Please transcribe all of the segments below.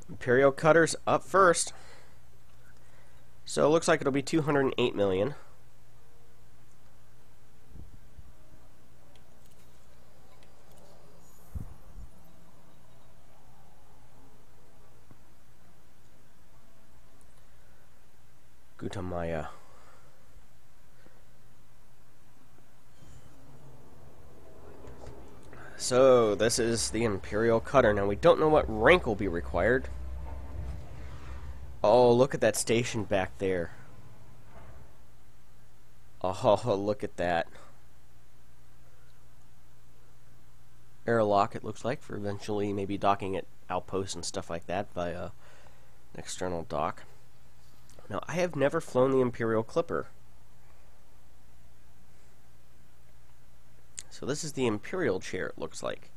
Imperial cutters up first. So it looks like it'll be 208 million. Gutamaya. So this is the Imperial cutter. Now we don't know what rank will be required. Oh, look at that station back there. Oh, look at that. Airlock, it looks like, for eventually maybe docking at outposts and stuff like that via an external dock. Now, I have never flown the Imperial Clipper. So this is the Imperial chair, it looks like.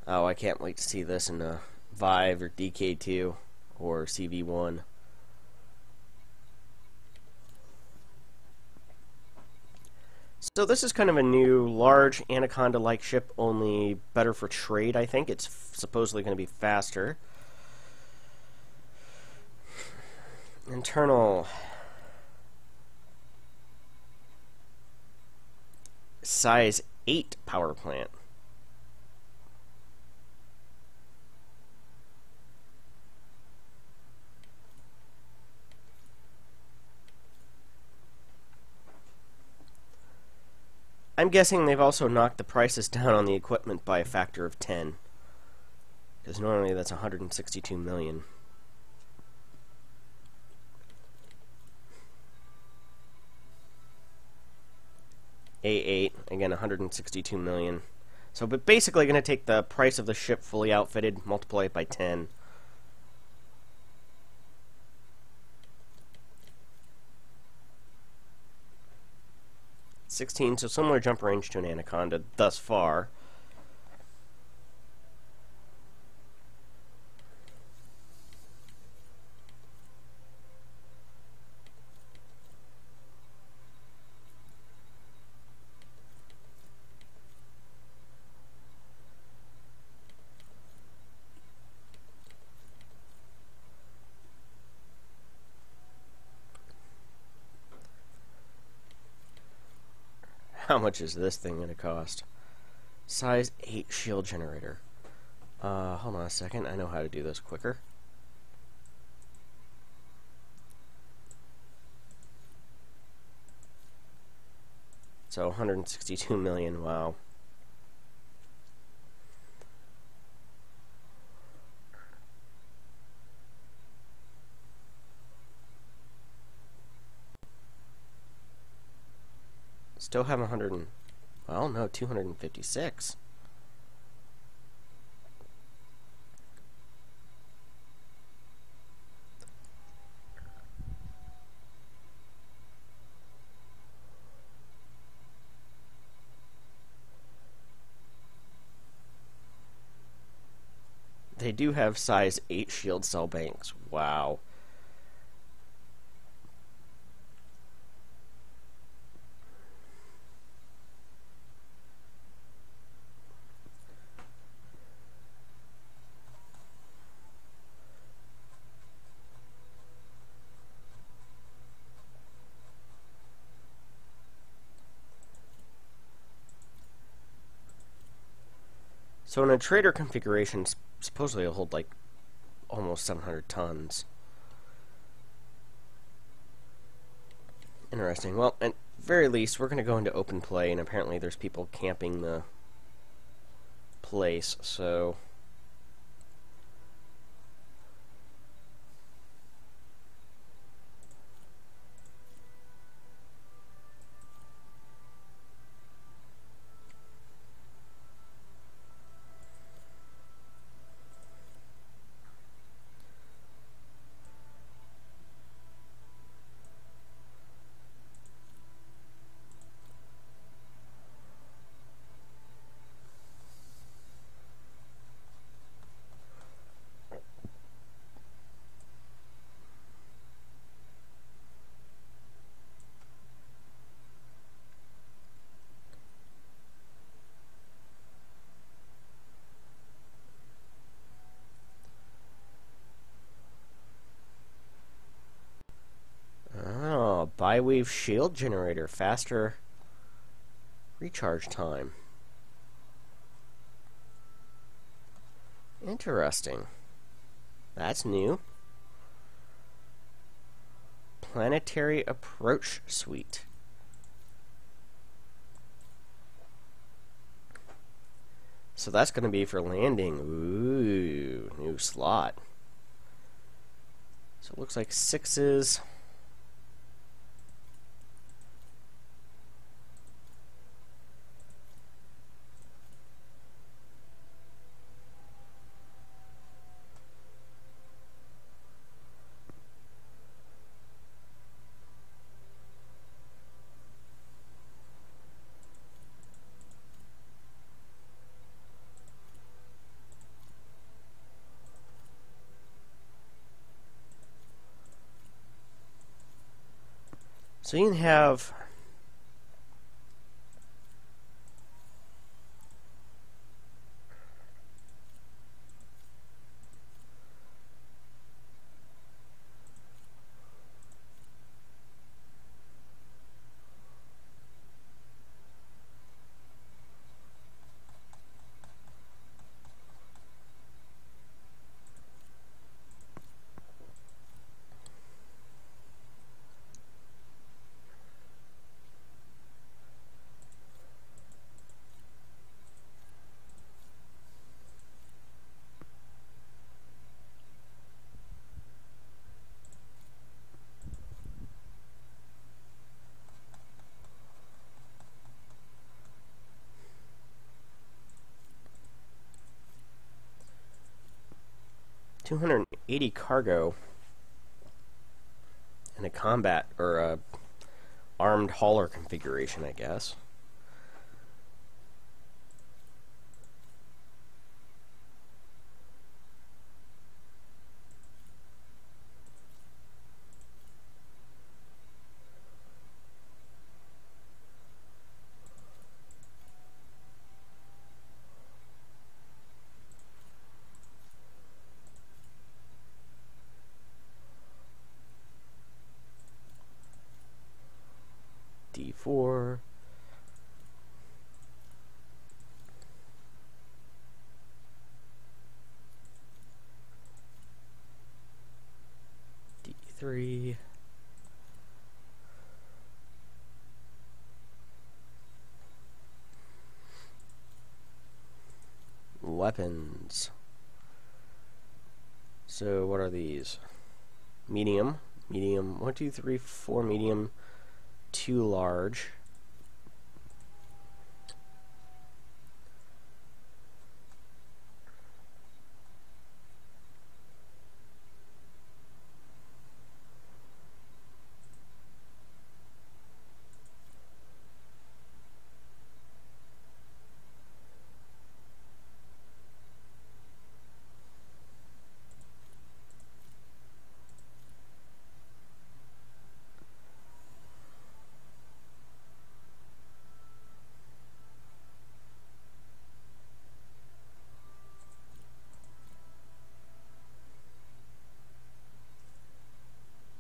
Oh, I can't wait to see this in a Vive or DK2 or CV1. So this is kind of a new, large Anaconda-like ship, only better for trade, I think. It's supposedly going to be faster. Internal size 8 power plant. I'm guessing they've also knocked the prices down on the equipment by a factor of 10. Because normally that's 162 million. A8, again 162 million. So, but basically going to take the price of the ship fully outfitted, multiply it by 10. $16, so similar jump range to an Anaconda thus far. How much is this thing going to cost? Size 8 shield generator. Hold on a second. I know how to do this quicker. So 162 million. Wow. Still have 100 and, well, no, 256. They do have size 8 shield cell banks. Wow. So in a trader configuration, supposedly it'll hold like almost 700 tons. Interesting. Well, at very least, we're going to go into open play, and apparently there's people camping the place, so... Bi-wave shield generator, faster recharge time. Interesting. That's new. Planetary approach suite. So that's going to be for landing. Ooh, new slot. So it looks like 6s. So you can have $280 cargo and a combat or a armed hauler configuration, I guess. D4. D3. Weapons. So what are these? Medium. Medium. 1, 2, 3, 4 medium. 2 large.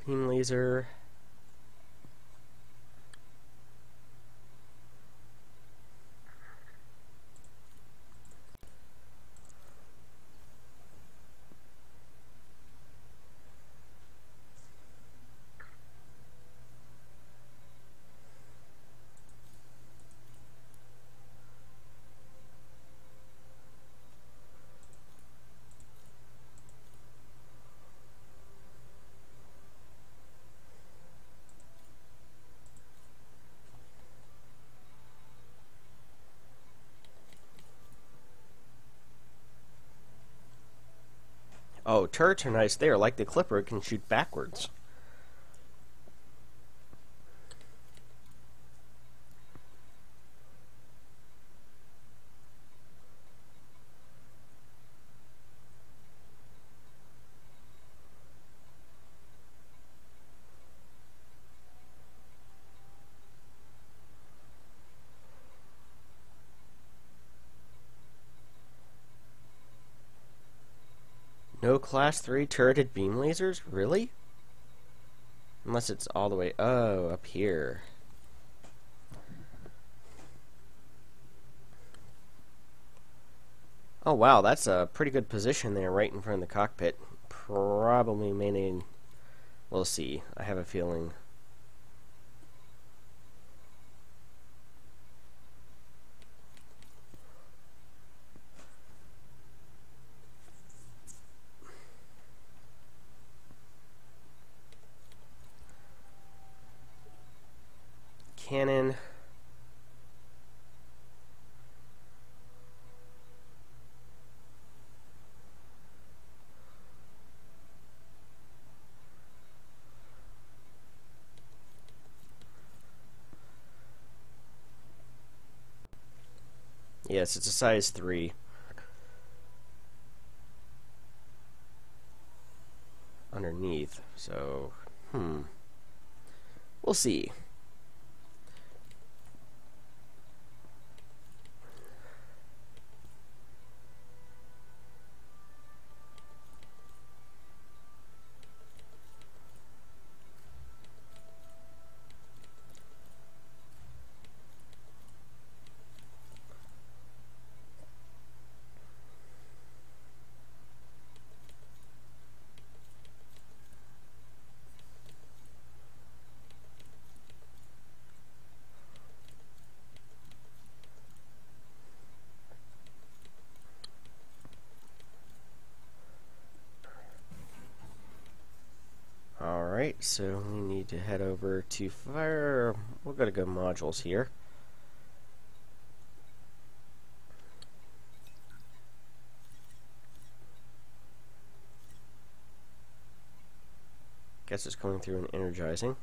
Beam laser. Oh, turrets are nice there. Like the Clipper, it can shoot backwards. No Class 3 turreted beam lasers? Really? Unless it's all the way... Oh, up here. Oh, wow, that's a pretty good position there, right in front of the cockpit. Probably may need... We'll see. I have a feeling... Cannon... Yes, it's a size 3. Underneath, so... We'll see. Alright, so we need to head over to fire. We're going to go modules here. Guess it's going through and energizing.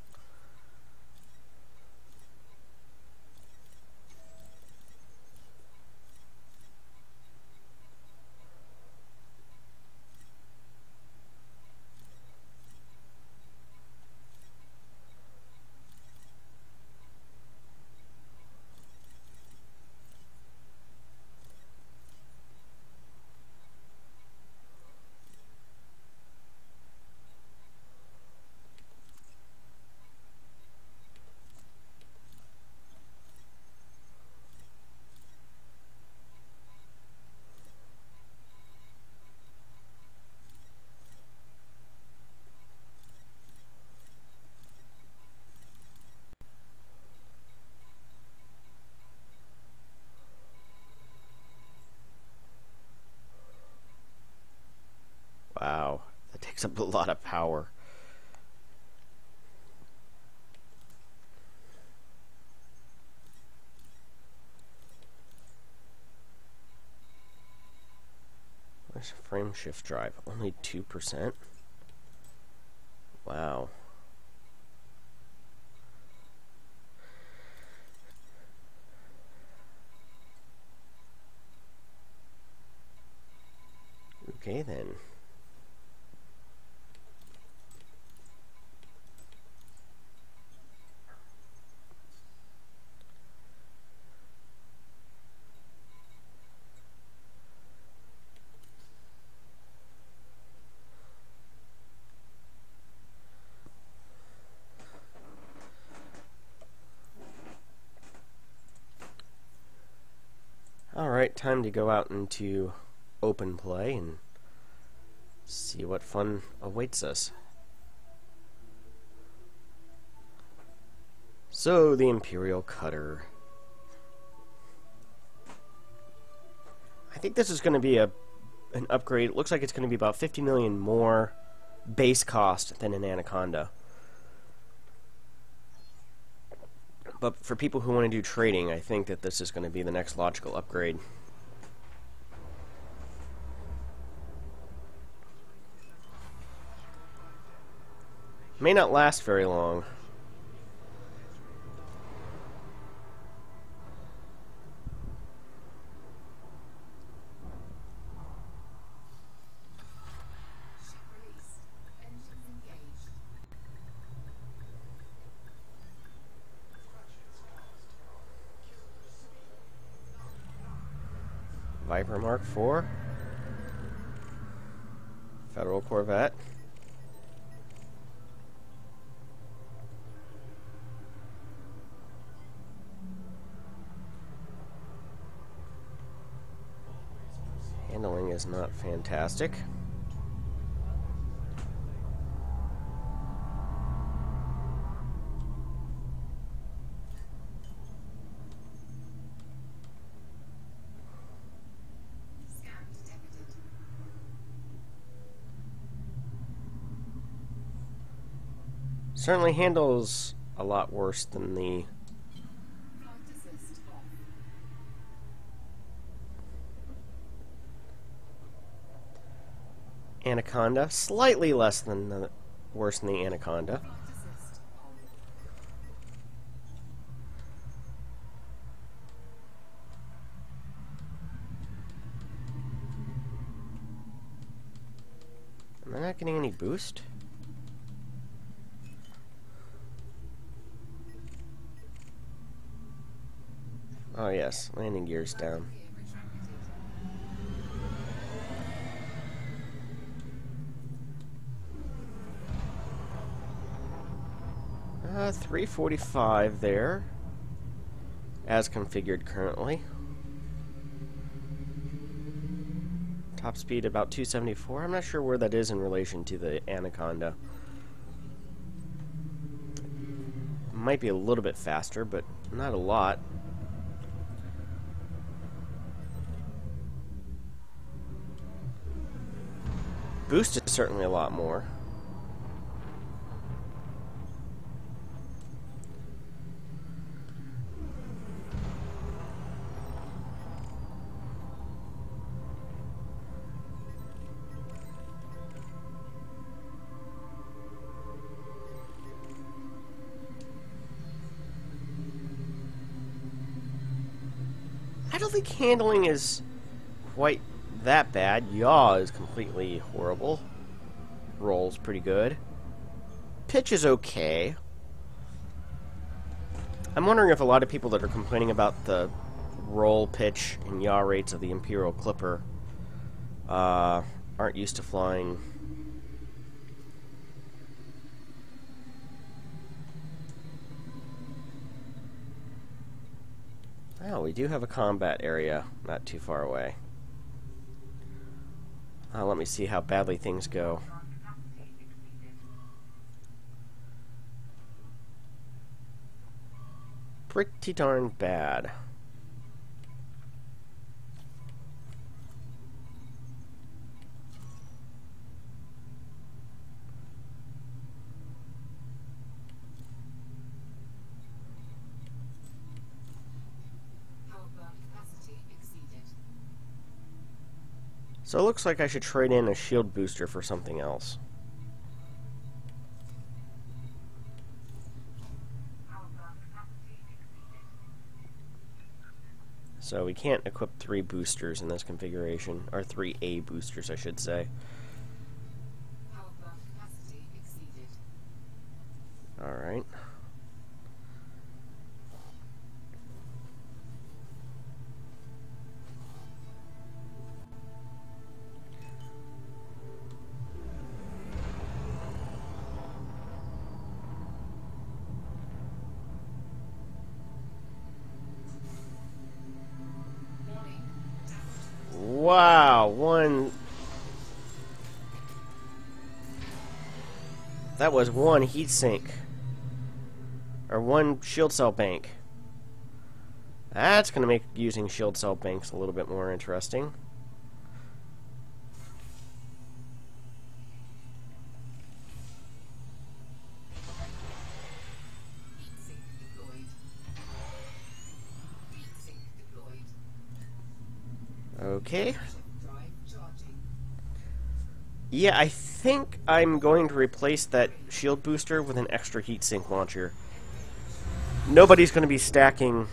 Wow, that takes up a lot of power. Where's frame shift drive? Only 2%? Wow. Okay then. Alright, time to go out into open play and see what fun awaits us. So, the Imperial Cutter. I think this is going to be an upgrade. It looks like it's going to be about 50 million more base cost than an Anaconda. But for people who want to do trading, I think that this is going to be the next logical upgrade. May not last very long. Viper Mark IV, Federal Corvette, is not fantastic. Certainly handles a lot worse than the Anaconda. Slightly less than worse than the Anaconda. Am I not getting any boost? Oh yes, landing gear's down. 345 there, as configured currently. Top speed about 274. I'm not sure where that is in relation to the Anaconda. Might be a little bit faster, but not a lot. Boost is certainly a lot more. I don't think handling is quite that bad. Yaw is completely horrible. Roll's pretty good. Pitch is okay. I'm wondering if a lot of people that are complaining about the roll, pitch, and yaw rates of the Imperial Clipper aren't used to flying. Oh, we do have a combat area not too far away. Let me see how badly things go. Pretty darn bad. So it looks like I should trade in a shield booster for something else. So we can't equip 3 boosters in this configuration, or 3 A boosters, I should say. Alright. Wow, that was one heat sink. Or one shield cell bank. That's going to make using shield cell banks a little bit more interesting. Okay. Yeah, I think I'm going to replace that shield booster with an extra heatsink launcher. Nobody's going to be stacking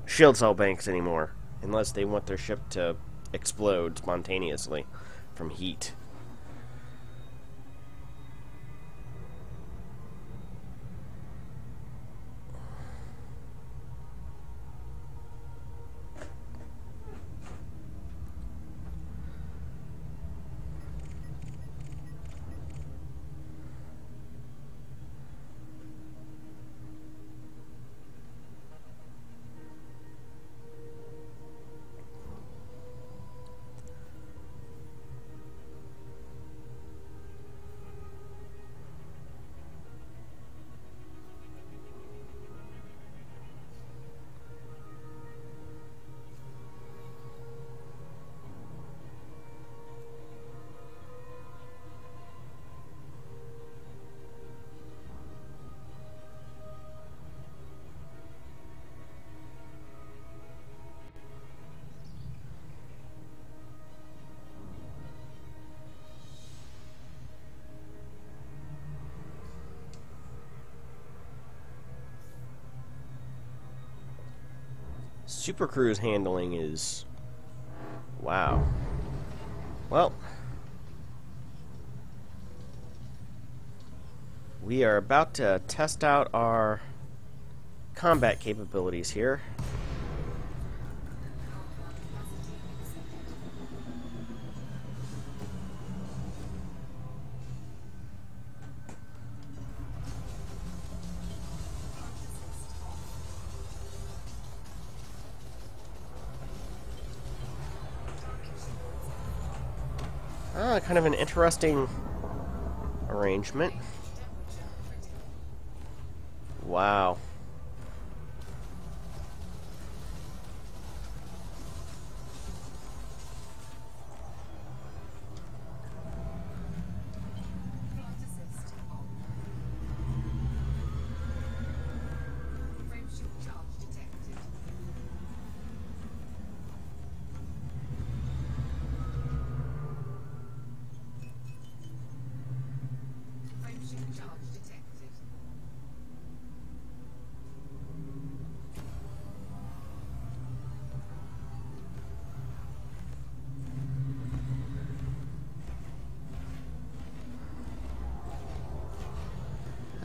shield cell banks anymore, unless they want their ship to explode spontaneously from heat. Super Crew's handling is... wow. Well, we are about to test out our combat capabilities here. Kind of an interesting arrangement. Wow.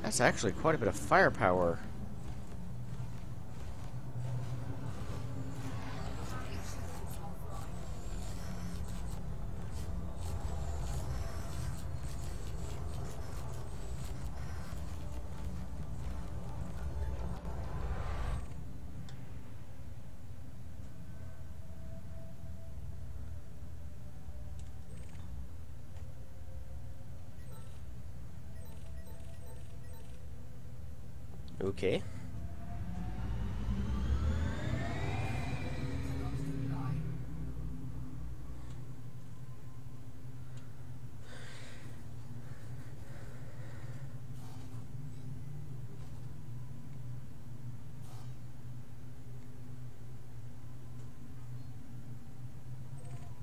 That's actually quite a bit of firepower. Okay.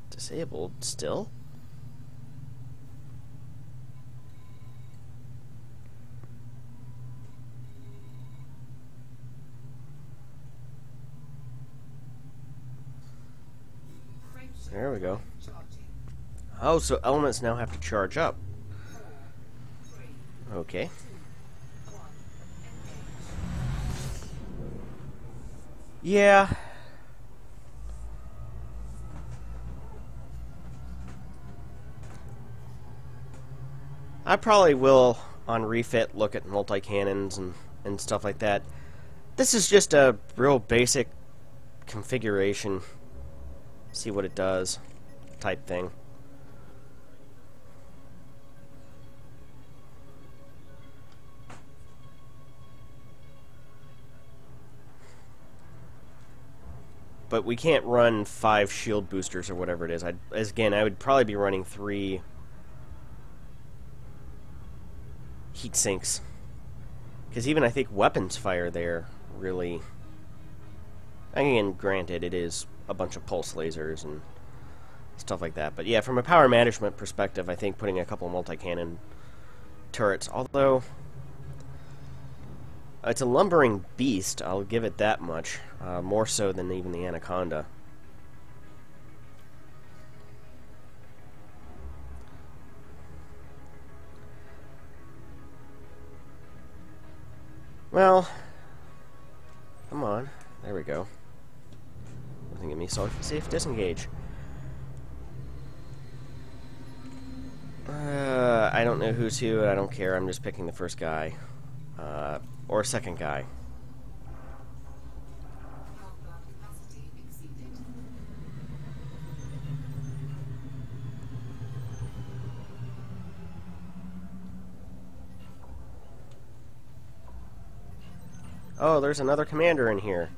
Disabled still? There we go. Oh, so elements now have to charge up. Okay. Yeah. I probably will, on refit, look at multi-cannons and stuff like that. This is just a real basic configuration. See what it does type thing. But we can't run 5 shield boosters or whatever it is. Again, I would probably be running 3 heat sinks. Because even I think weapons fire there really... Again, granted, it is a bunch of pulse lasers and stuff like that. But yeah, from a power management perspective, I think putting a couple multi-cannon turrets, although it's a lumbering beast, I'll give it that much, more so than even the Anaconda. Well, come on, there we go. Nothing give me safe disengage. I don't know who's who, I don't care, I'm just picking the first guy. Or second guy. Oh, there's another commander in here.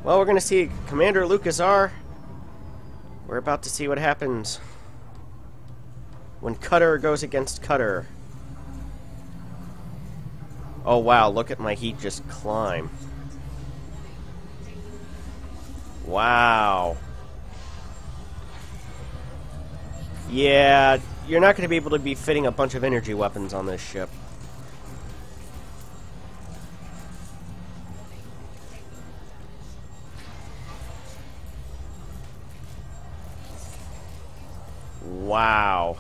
Well, we're going to see Commander Lucasar. We're about to see what happens when Cutter goes against Cutter. Oh wow, look at my heat just climb. Wow. Yeah, you're not going to be able to be fitting a bunch of energy weapons on this ship. Wow.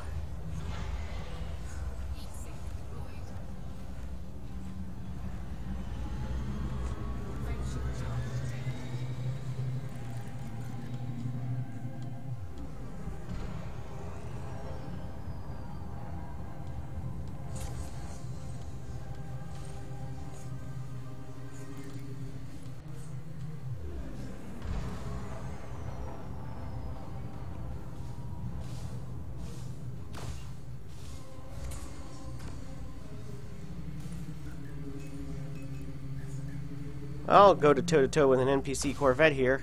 I'll go to toe-to-toe with an NPC Corvette here.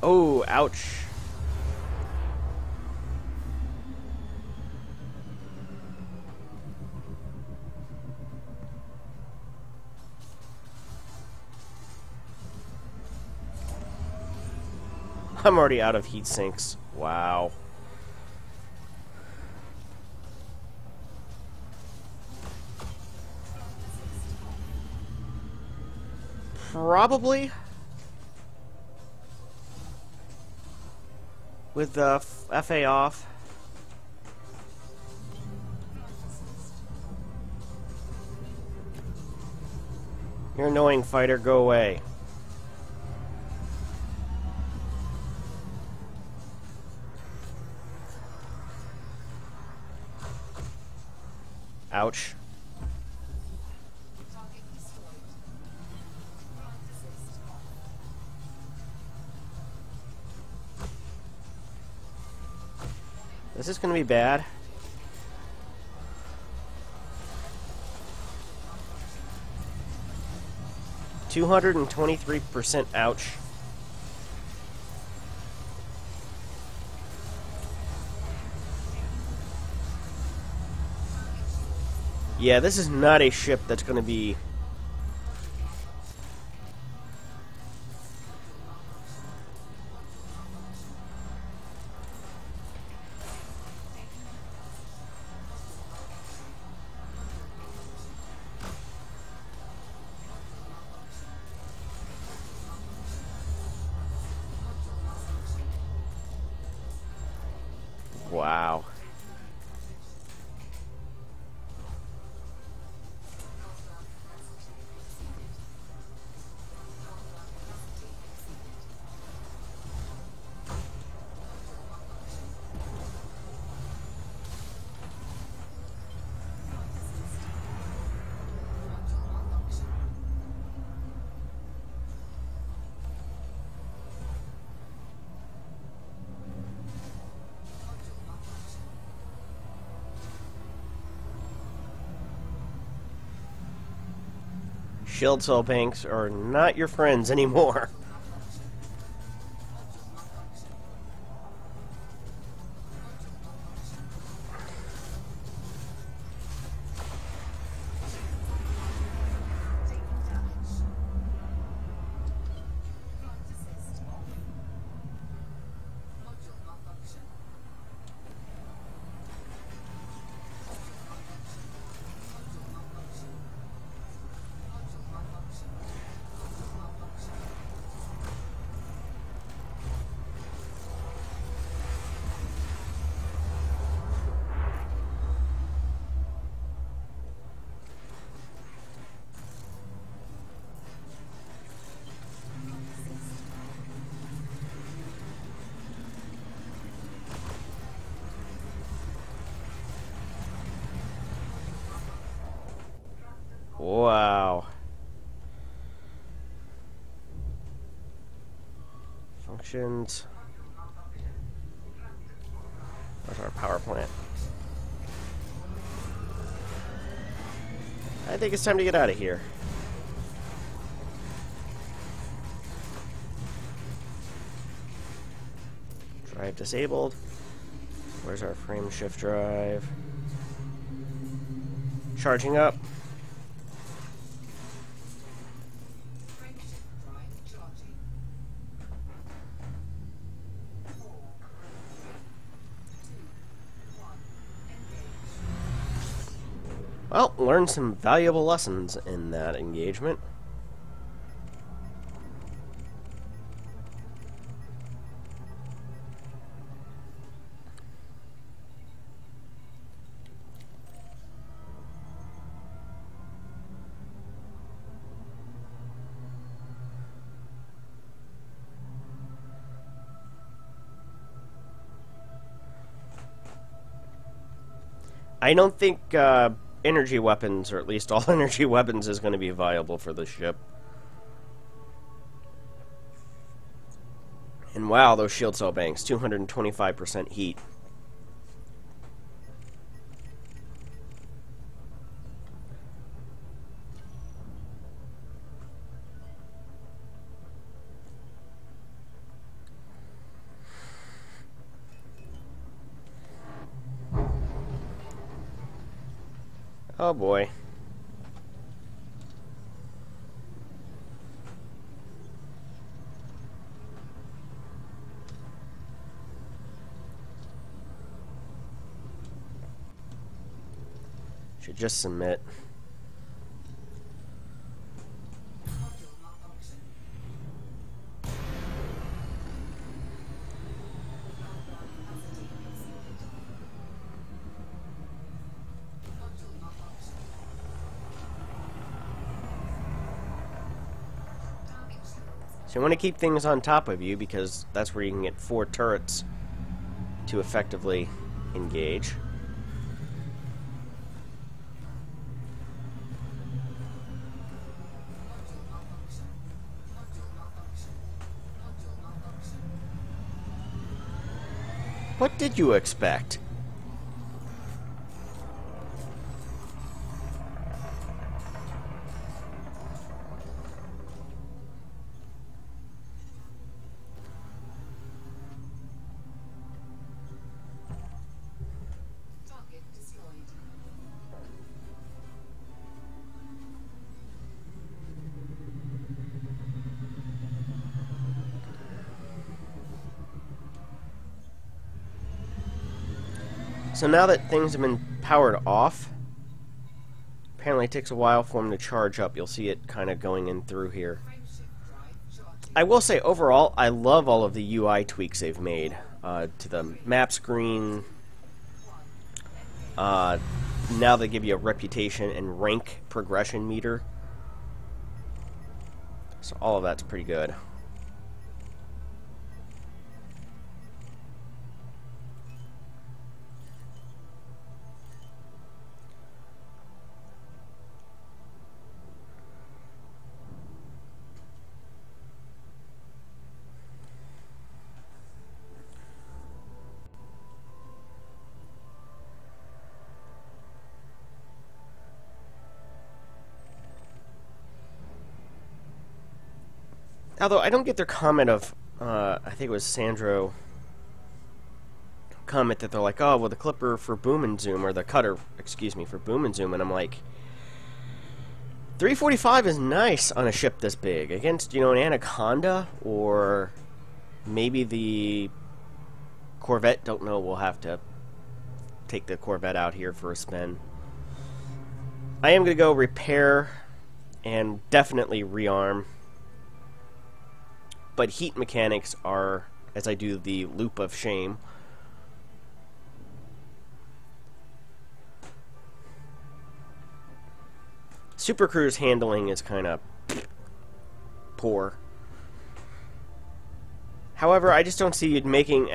Oh, ouch. I'm already out of heat sinks. Wow. Probably. With the FA off. You're annoying, fighter. Go away. Ouch. This is going to be bad. %223% ouch. Yeah, this is not a ship that's going to be... Wow. Shield cell banks are not your friends anymore. Wow. Functions. Where's our power plant? I think it's time to get out of here. Drive disabled. Where's our frame shift drive? Charging up. Well, learned some valuable lessons in that engagement. I don't think energy weapons, or at least all energy weapons, is going to be viable for this ship. And wow, those shield cell banks, 225% heat. Oh boy. Should just submit. So you want to keep things on top of you because that's where you can get 4 turrets to effectively engage. What did you expect? So now that things have been powered off, apparently it takes a while for them to charge up. You'll see it kind of going in through here. I will say, overall, I love all of the UI tweaks they've made to the map screen. Now they give you a reputation and rank progression meter. So all of that's pretty good. Although I don't get their comment of, I think it was Sandro comment that they're like, oh, well, the clipper for boom and zoom, or the cutter, excuse me, for boom and zoom, and I'm like, 345 is nice on a ship this big. Against, you know, an Anaconda, or maybe the Corvette, don't know, we'll have to take the Corvette out here for a spin. I am going to go repair and definitely rearm. But heat mechanics are, as I do the loop of shame. Super Crew's handling is kind of poor. However, I just don't see it making...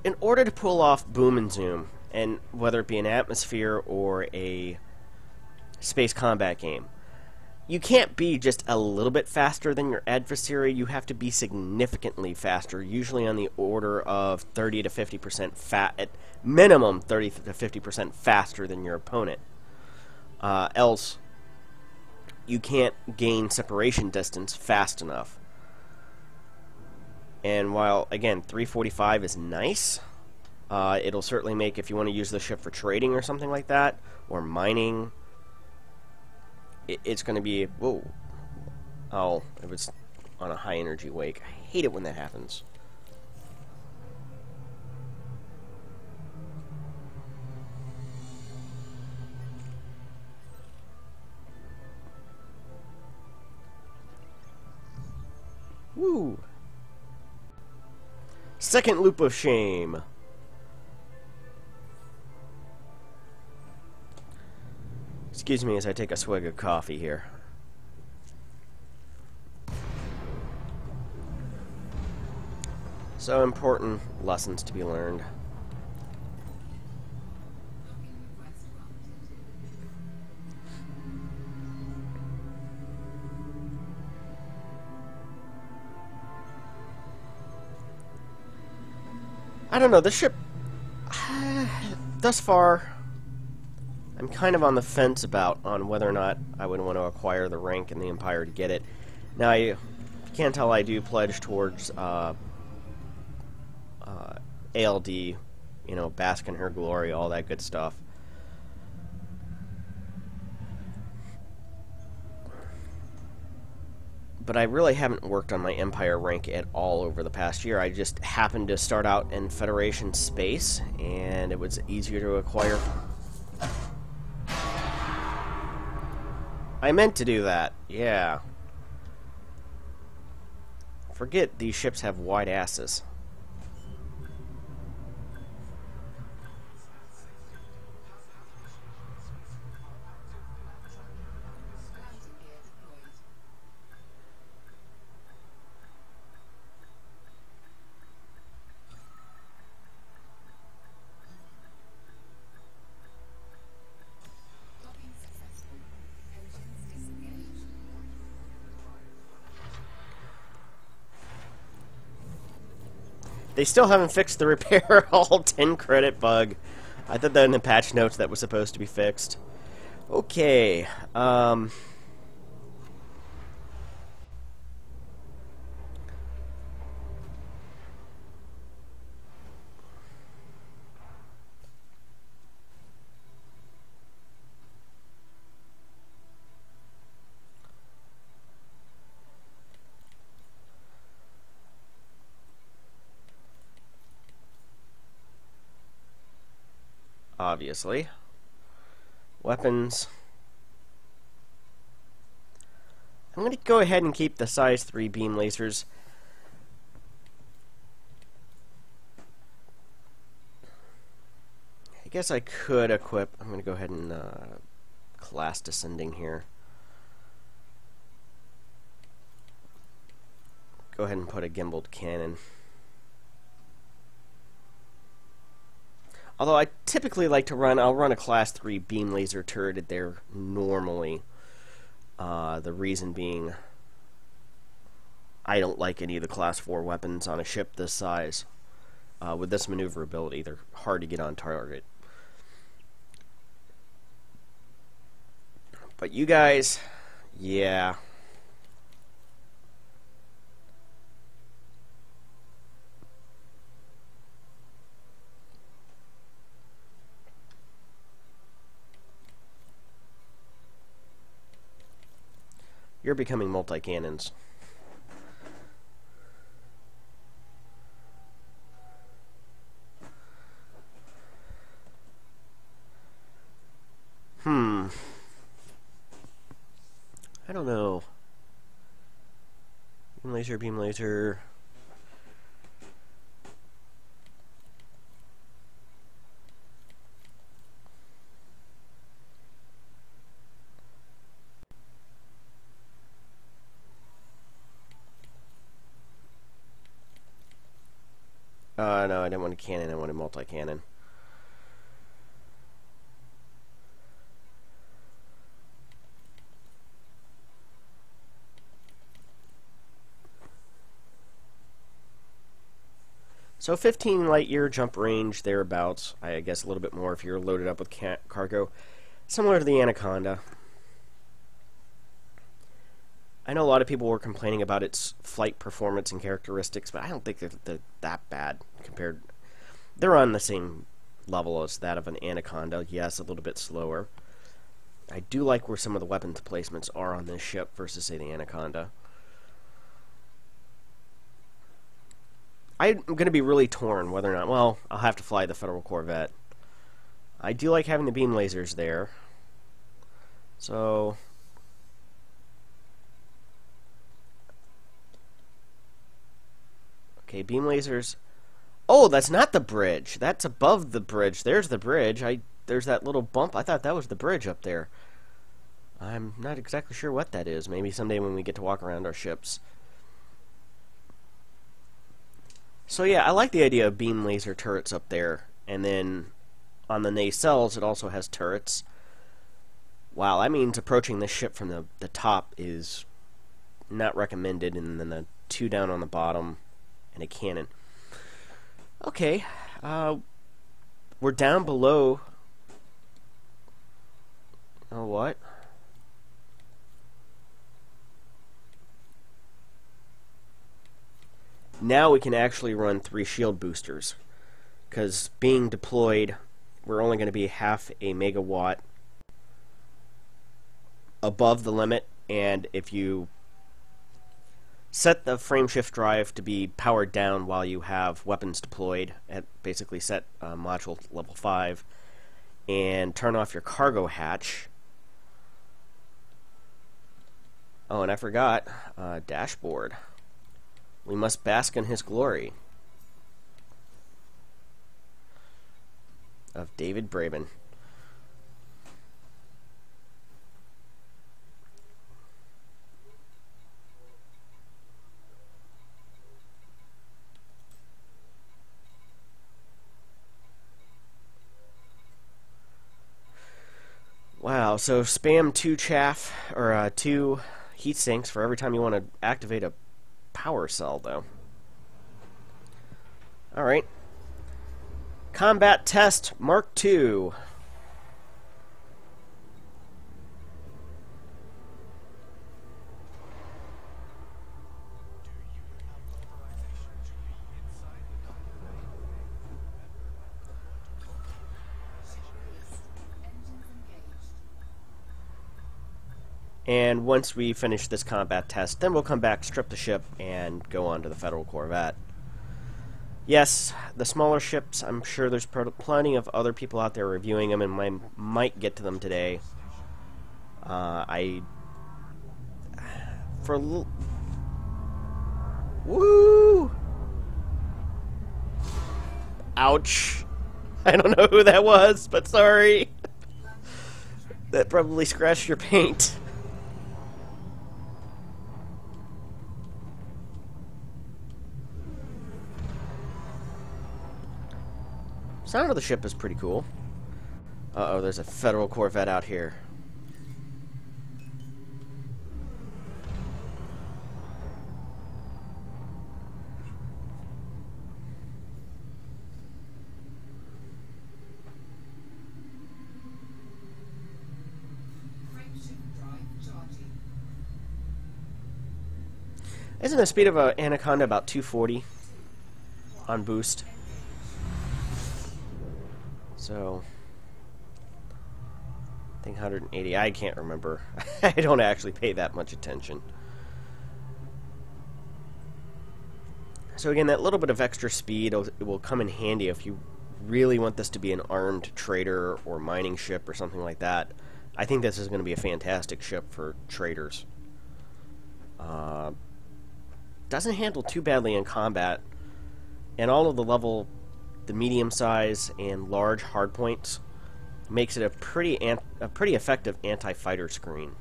In order to pull off boom and zoom, and whether it be an atmosphere or a space combat game, you can't be just a little bit faster than your adversary. You have to be significantly faster, usually on the order of 30 to 50% at minimum 30 to 50% faster than your opponent. Else, you can't gain separation distance fast enough. And while, again, 345 is nice, It'll certainly make, if you want to use the ship for trading or something like that, or mining, it's going to be... Whoa. Oh, it was on a high energy wake. I hate it when that happens. Woo! Second loop of shame. Excuse me as I take a swig of coffee here. So important lessons to be learned. I don't know, this ship, thus far, I'm kind of on the fence on whether or not I would want to acquire the rank in the Empire to get it. Now, you can't tell I do pledge towards ALD, you know, bask in her glory, all that good stuff. But I really haven't worked on my Empire rank at all over the past year. I just happened to start out in Federation space, and it was easier to acquire. I meant to do that, yeah. Forget these ships have wide asses. They still haven't fixed the repair all 10 credit bug. I thought that in the patch notes that was supposed to be fixed. Okay, obviously. Weapons. I'm going to go ahead and keep the size 3 beam lasers. I guess I could equip... I'm going to go ahead and class descending here. Go ahead and put a gimbaled cannon. Although I typically like to run... I'll run a class 3 beam laser turret there normally. The reason being, I don't like any of the class 4 weapons on a ship this size. With this maneuverability, they're hard to get on target. But you guys, yeah. You're becoming multi-cannons. I don't know. Beam laser, beam laser. No, I didn't want a cannon, I wanted multi-cannon. So 15 light year jump range, thereabouts. I guess a little bit more if you're loaded up with cargo. Similar to the Anaconda. I know a lot of people were complaining about its flight performance and characteristics, but I don't think they're that bad compared. They're on the same level as that of an Anaconda. Yes, a little bit slower. I do like where some of the weapons placements are on this ship versus, say, the Anaconda. I'm going to be really torn whether or not... Well, I'll have to fly the Federal Corvette. I do like having the beam lasers there. So... Okay, beam lasers... Oh, that's not the bridge. That's above the bridge. There's the bridge. There's that little bump. I thought that was the bridge up there. I'm not exactly sure what that is. Maybe someday when we get to walk around our ships. So yeah, I like the idea of beam laser turrets up there. And then on the nacelles, it also has turrets. Wow, that means approaching this ship from the top is not recommended. And then the 2 down on the bottom and a cannon. Okay, we're down below. Oh, what? Now we can actually run 3 shield boosters, because being deployed, we're only going to be half a megawatt above the limit, and if you set the frameshift drive to be powered down while you have weapons deployed at basically set module level 5 and turn off your cargo hatch. Oh, and I forgot, dashboard. We must bask in his glory. Of David Braben. Wow, so spam 2 chaff, or 2 heat sinks for every time you want to activate a power cell, though. Alright. Combat Test Mark II. And once we finish this combat test, then we'll come back, strip the ship, and go on to the Federal Corvette. Yes, the smaller ships, I'm sure there's plenty of other people out there reviewing them, and I might get to them today. Woo! Ouch. I don't know who that was, but sorry. That probably scratched your paint. Sound of the ship is pretty cool. Uh-oh, there's a Federal Corvette out here. Isn't the speed of an Anaconda about 240 on boost? So, I think 180. I can't remember. I don't actually pay that much attention. So again, that little bit of extra speed it will come in handy if you really want this to be an armed trader or mining ship or something like that. I think this is going to be a fantastic ship for traders. Doesn't handle too badly in combat, and all of the medium size and large hardpoints makes it a pretty effective anti-fighter screen.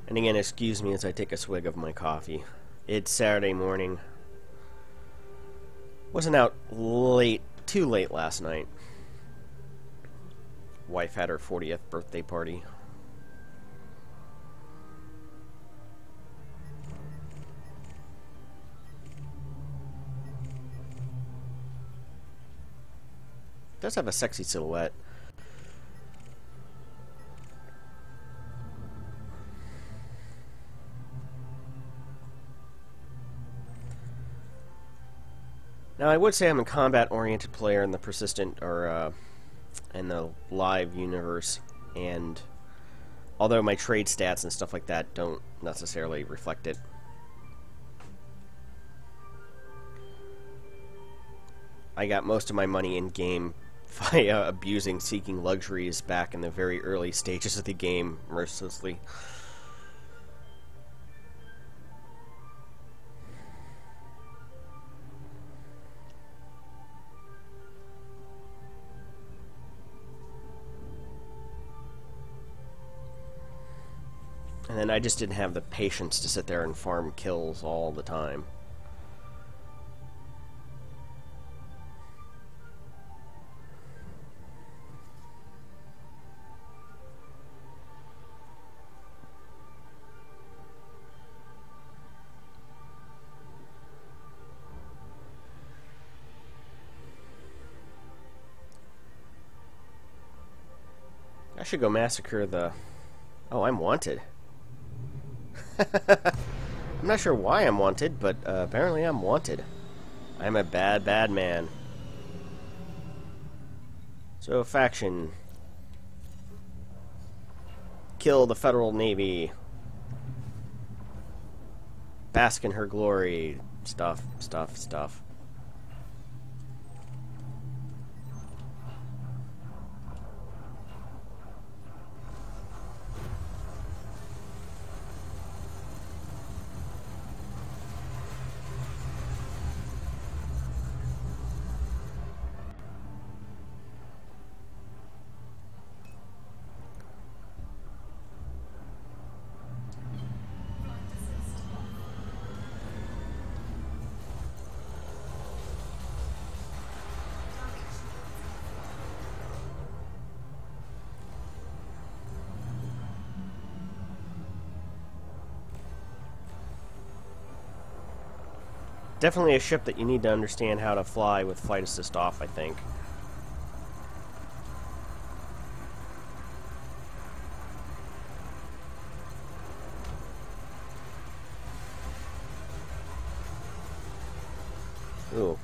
And again, excuse me as I take a swig of my coffee. It's Saturday morning. Wasn't out too late last night. wife had her 40th birthday party. Does have a sexy silhouette. Now, I would say I'm a combat-oriented player in the persistent or in the live universe, and although my trade stats and stuff like that don't necessarily reflect it. I got most of my money in game via abusing seeking luxuries back in the very early stages of the game mercilessly. And then I just didn't have the patience to sit there and farm kills all the time. I should go massacre the... Oh, I'm wanted. I'm not sure why I'm wanted, but apparently I'm wanted. I'm a bad, bad man. So, faction. Kill the Federal Navy. Bask in her glory. Stuff, stuff, stuff. Definitely a ship that you need to understand how to fly with flight assist off, I think. Ooh.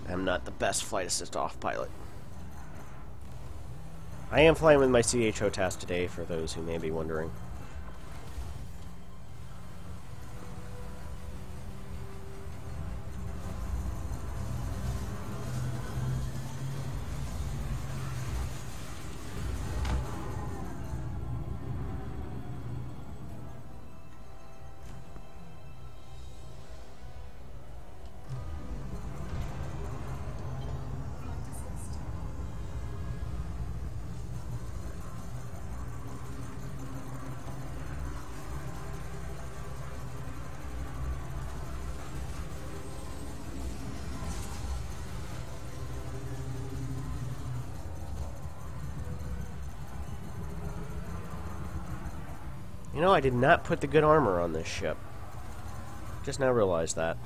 I'm not the best flight assist off pilot. I am flying with my CHO task today, for those who may be wondering. You know, I did not put the good armor on this ship. Just now realized that.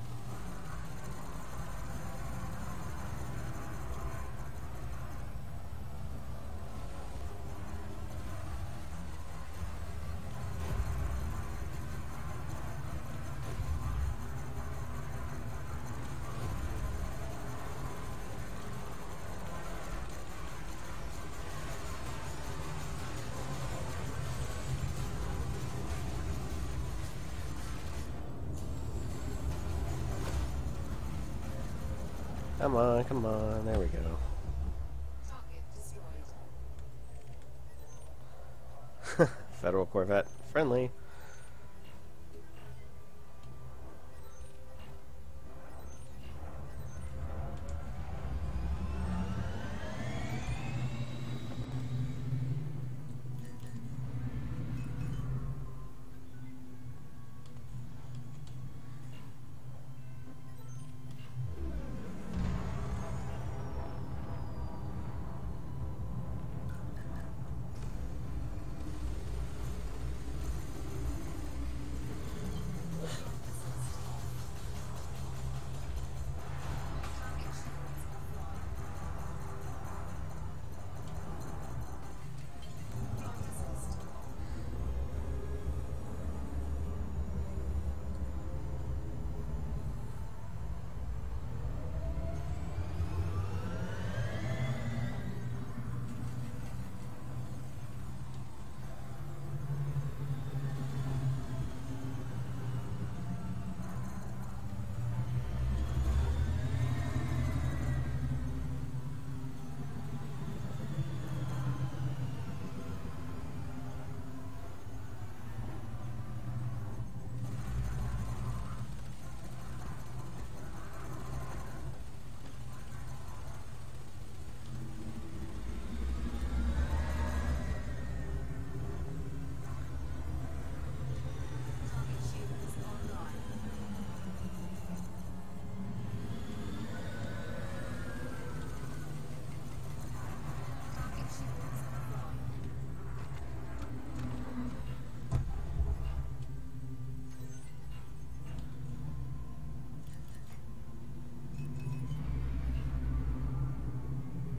Come on, there we go. Federal Corvette, friendly.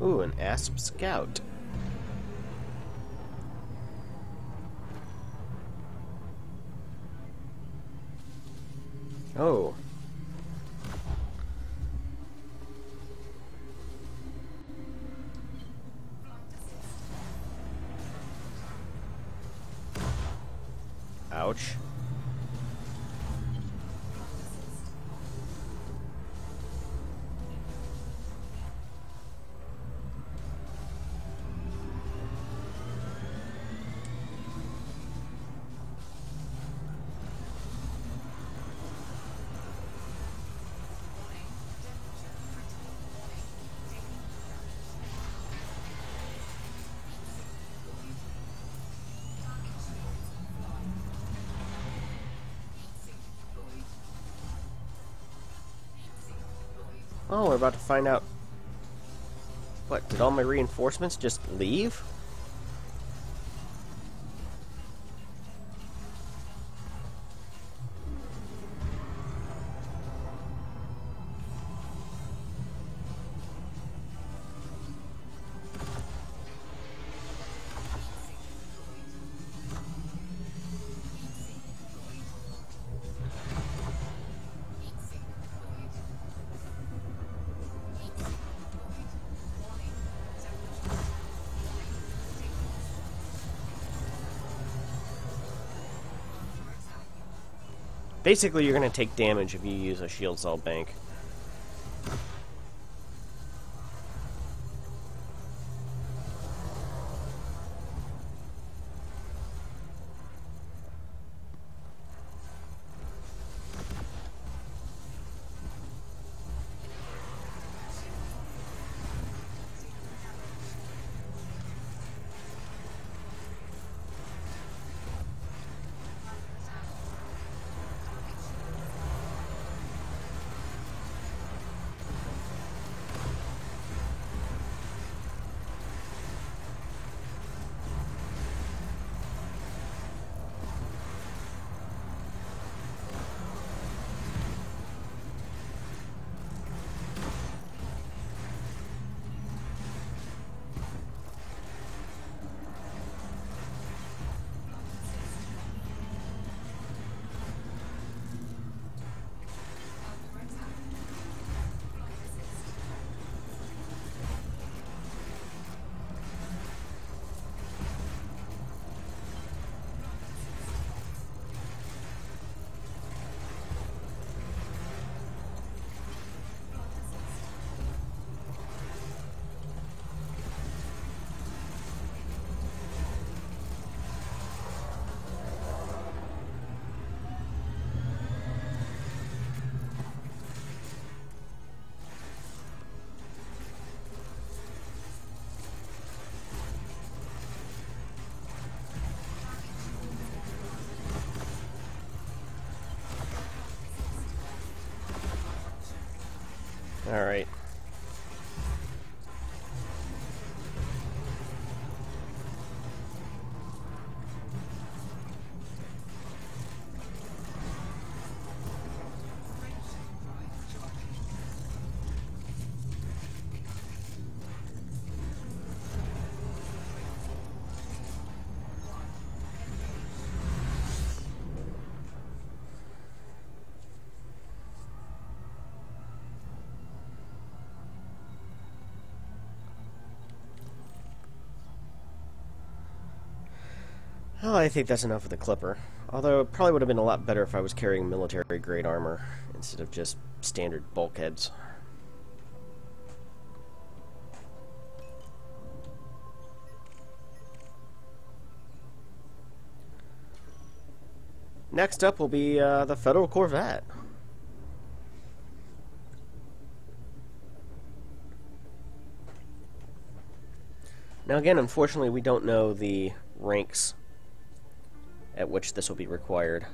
Ooh, an Asp Scout. Oh. Ouch. Oh, we're about to find out. What, did all my reinforcements just leave? Basically, you're going to take damage if you use a shield cell bank. Alright. Well, I think that's enough of the Clipper. Although it probably would have been a lot better if I was carrying military-grade armor instead of just standard bulkheads. Next up will be the Federal Corvette. Now again, unfortunately, we don't know the ranks at which this will be required.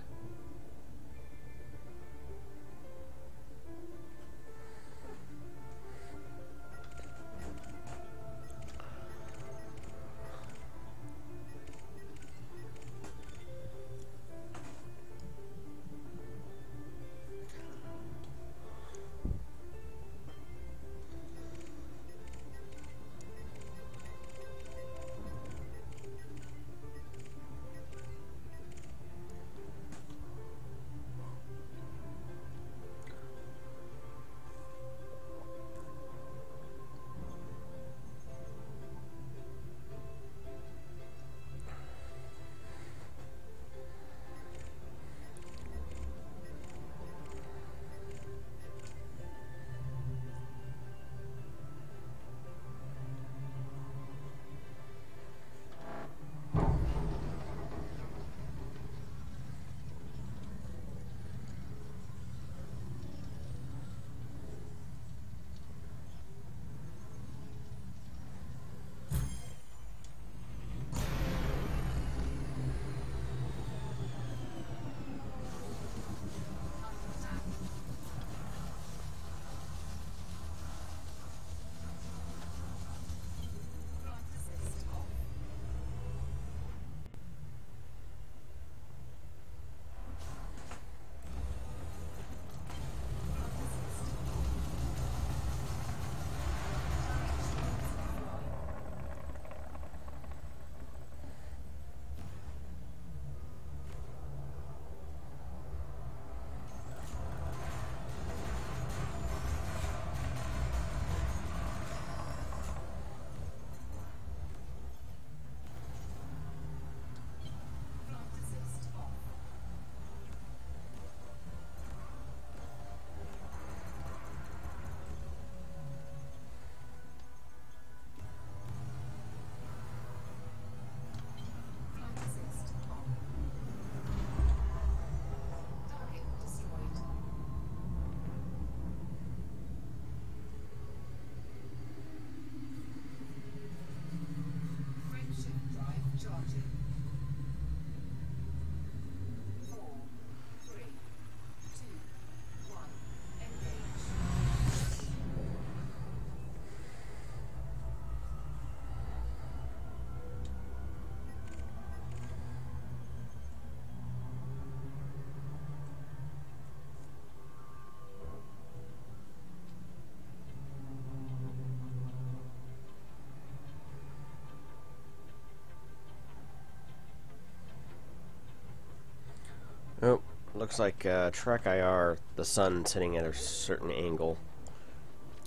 Oh, looks like track IR, the sun's hitting at a certain angle,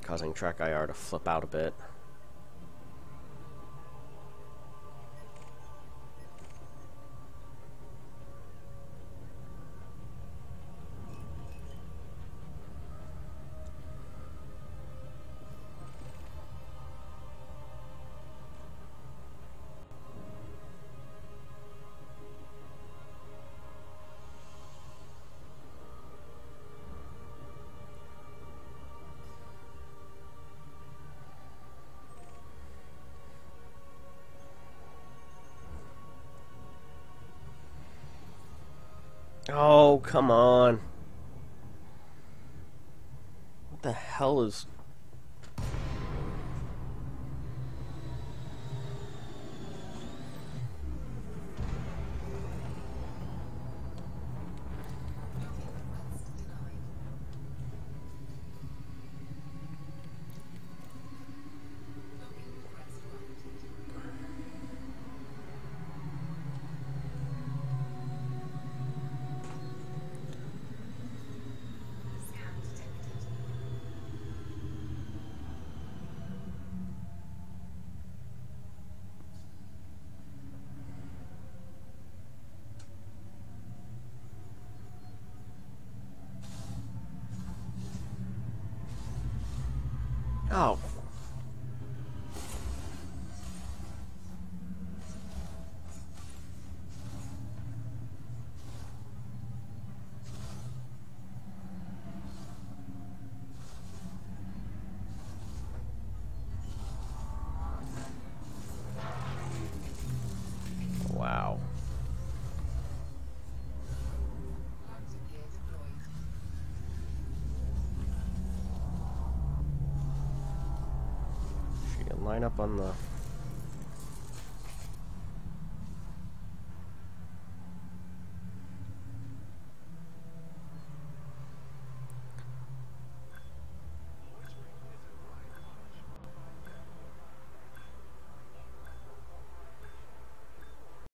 causing track IR to flip out a bit. Oh, come on. What the hell is Oh. Wow. She can line up on the